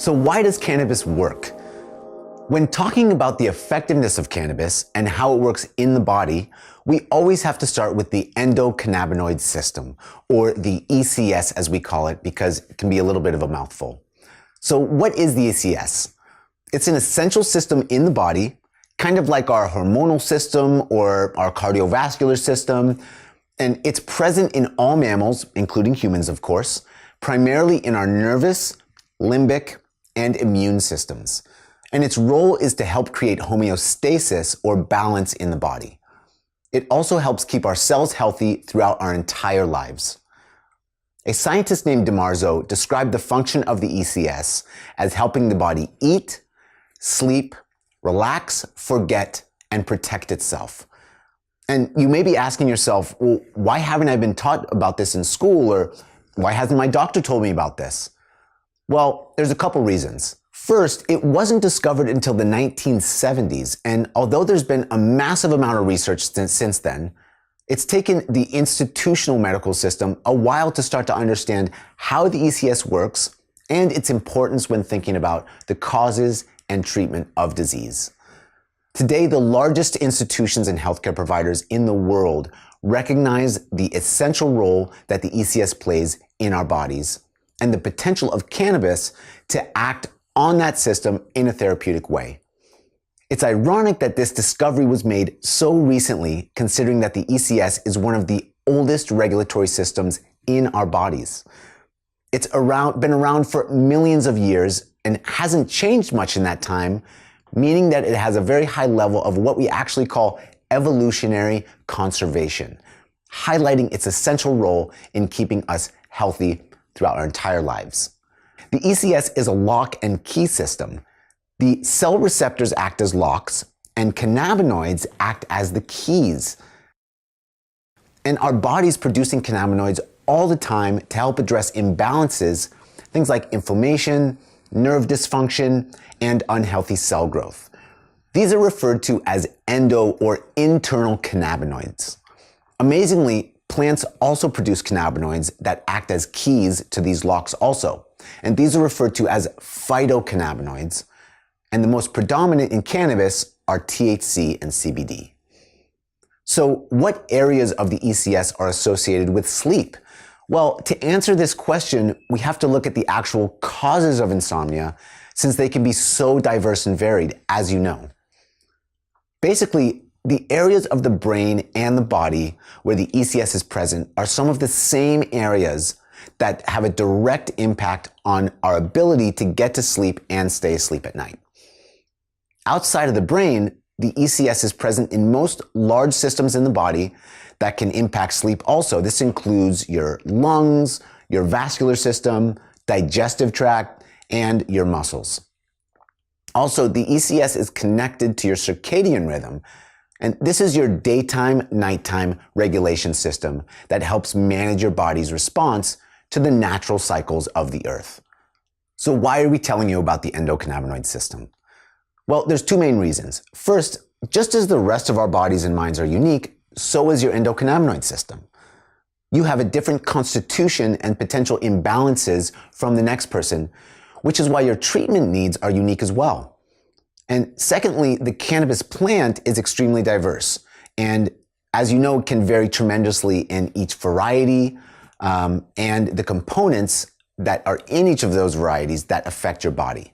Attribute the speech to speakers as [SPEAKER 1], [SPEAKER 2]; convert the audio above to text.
[SPEAKER 1] So why does cannabis work? When talking about the effectiveness of cannabis and how it works in the body, we always have to start with the endocannabinoid system, or the ECS as we call it, because it can be a little bit of a mouthful. So what is the ECS? It's an essential system in the body, kind of like our hormonal system or our cardiovascular system, and it's present in all mammals, including humans of course, primarily in our nervous, limbic, and immune systems. And its role is to help create homeostasis or balance in the body. It also helps keep our cells healthy throughout our entire lives. A scientist named DiMarzo described the function of the ECS as helping the body eat, sleep, relax, forget, and protect itself. And you may be asking yourself, well, why haven't I been taught about this in school, or why hasn't my doctor told me about this? Well, there's a couple reasons. First, it wasn't discovered until the 1970s, and although there's been a massive amount of research since then, it's taken the institutional medical system a while to start to understand how the ECS works and its importance when thinking about the causes and treatment of disease. Today, the largest institutions and healthcare providers in the world recognize the essential role that the ECS plays in our bodies and the potential of cannabis to act on that system in a therapeutic way. It's ironic that this discovery was made so recently, considering that the ECS is one of the oldest regulatory systems in our bodies. It's been around for millions of years and hasn't changed much in that time, meaning that it has a very high level of what we actually call evolutionary conservation, highlighting its essential role in keeping us healthy throughout our entire lives. The ECS is a lock and key system. The cell receptors act as locks, and cannabinoids act as the keys. And our body's producing cannabinoids all the time to help address imbalances, things like inflammation, nerve dysfunction, and unhealthy cell growth. These are referred to as endo or internal cannabinoids. Amazingly, plants also produce cannabinoids that act as keys to these locks also, and these are referred to as phytocannabinoids, and the most predominant in cannabis are THC and CBD. So what areas of the ECS are associated with sleep? Well, to answer this question, we have to look at the actual causes of insomnia, since they can be so diverse and varied, as you know. Basically, the areas of the brain and the body where the ECS is present are some of the same areas that have a direct impact on our ability to get to sleep and stay asleep at night. Outside of the brain, the ECS is present in most large systems in the body that can impact sleep also. This includes your lungs, your vascular system, digestive tract, and your muscles. Also, the ECS is connected to your circadian rhythm, and this is your daytime-nighttime regulation system that helps manage your body's response to the natural cycles of the earth. So why are we telling you about the endocannabinoid system? Well, there's two main reasons. First, just as the rest of our bodies and minds are unique, so is your endocannabinoid system. You have a different constitution and potential imbalances from the next person, which is why your treatment needs are unique as well. And secondly, the cannabis plant is extremely diverse, and as you know, can vary tremendously in each variety and the components that are in each of those varieties that affect your body.